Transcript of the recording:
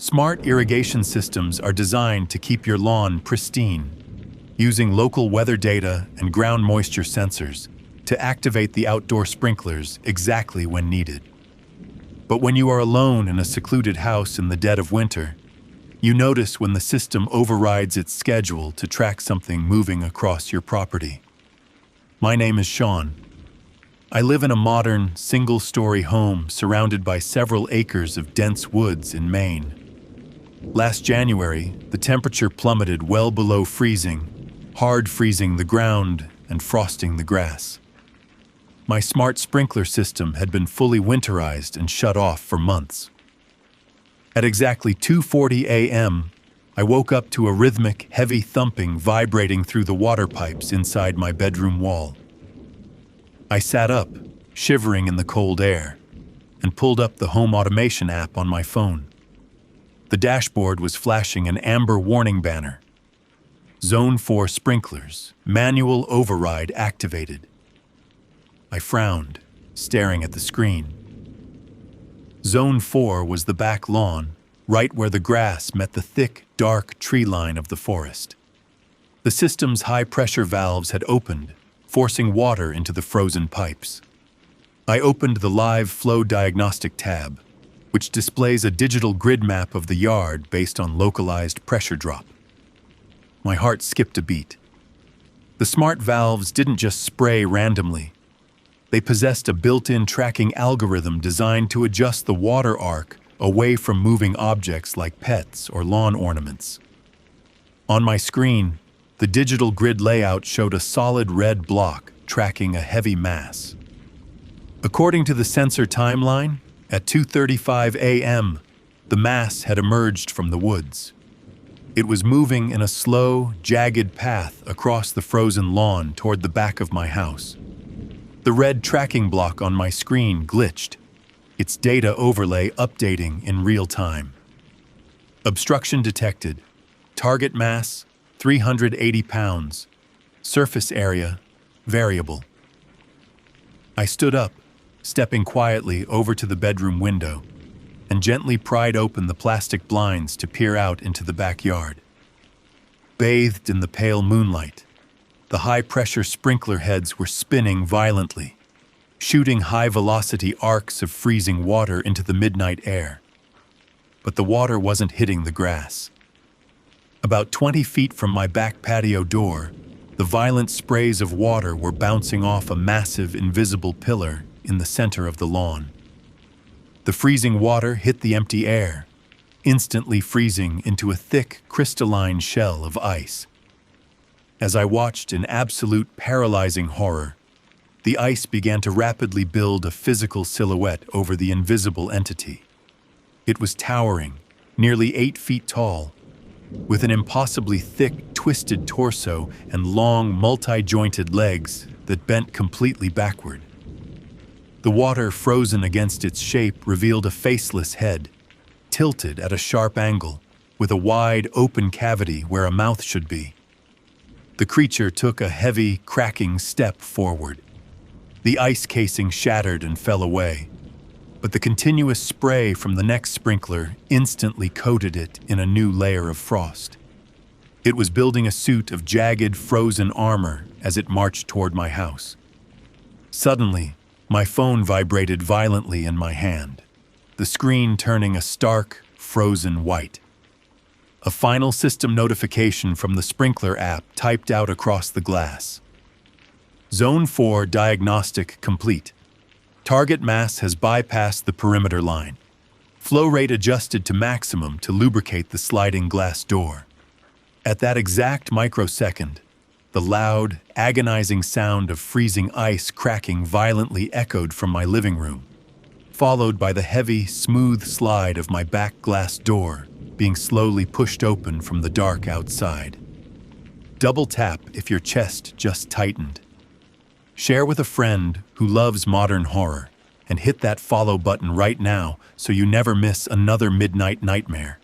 Smart irrigation systems are designed to keep your lawn pristine, using local weather data and ground moisture sensors to activate the outdoor sprinklers exactly when needed. But when you are alone in a secluded house in the dead of winter, you notice when the system overrides its schedule to track something moving across your property. My name is Sean. I live in a modern, single-story home surrounded by several acres of dense woods in Maine. Last January, the temperature plummeted well below freezing, hard freezing the ground and frosting the grass. My smart sprinkler system had been fully winterized and shut off for months. At exactly 2:40 a.m., I woke up to a rhythmic, heavy thumping vibrating through the water pipes inside my bedroom wall. I sat up, shivering in the cold air, and pulled up the home automation app on my phone. The dashboard was flashing an amber warning banner. Zone 4 sprinklers, manual override activated. I frowned, staring at the screen. Zone 4 was the back lawn, right where the grass met the thick, dark tree line of the forest. The system's high-pressure valves had opened, forcing water into the frozen pipes. I opened the live flow diagnostic tab, which displays a digital grid map of the yard based on localized pressure drop. My heart skipped a beat. The smart valves didn't just spray randomly. They possessed a built-in tracking algorithm designed to adjust the water arc away from moving objects like pets or lawn ornaments. On my screen, the digital grid layout showed a solid red block tracking a heavy mass. According to the sensor timeline, at 2:35 a.m., the mass had emerged from the woods. It was moving in a slow, jagged path across the frozen lawn toward the back of my house. The red tracking block on my screen glitched, its data overlay updating in real time. Obstruction detected. Target mass, 380 pounds. Surface area, variable. I stood up, stepping quietly over to the bedroom window, and gently pried open the plastic blinds to peer out into the backyard. Bathed in the pale moonlight, the high-pressure sprinkler heads were spinning violently, shooting high-velocity arcs of freezing water into the midnight air. But the water wasn't hitting the grass. About 20 feet from my back patio door, the violent sprays of water were bouncing off a massive, invisible pillar in the center of the lawn. The freezing water hit the empty air, instantly freezing into a thick, crystalline shell of ice. As I watched in absolute paralyzing horror, the ice began to rapidly build a physical silhouette over the invisible entity. It was towering, nearly 8 feet tall, with an impossibly thick, twisted torso and long, multi-jointed legs that bent completely backward. The water frozen against its shape revealed a faceless head, tilted at a sharp angle, with a wide, open cavity where a mouth should be. The creature took a heavy, cracking step forward. The ice casing shattered and fell away, but the continuous spray from the next sprinkler instantly coated it in a new layer of frost. It was building a suit of jagged, frozen armor as it marched toward my house. Suddenly, my phone vibrated violently in my hand, the screen turning a stark, frozen white. A final system notification from the sprinkler app typed out across the glass. Zone 4 diagnostic complete. Target mass has bypassed the perimeter line. Flow rate adjusted to maximum to lubricate the sliding glass door. At that exact microsecond, the loud, agonizing sound of freezing ice cracking violently echoed from my living room, followed by the heavy, smooth slide of my back glass door being slowly pushed open from the dark outside. Double tap if your chest just tightened. Share with a friend who loves modern horror, and hit that follow button right now so you never miss another midnight nightmare.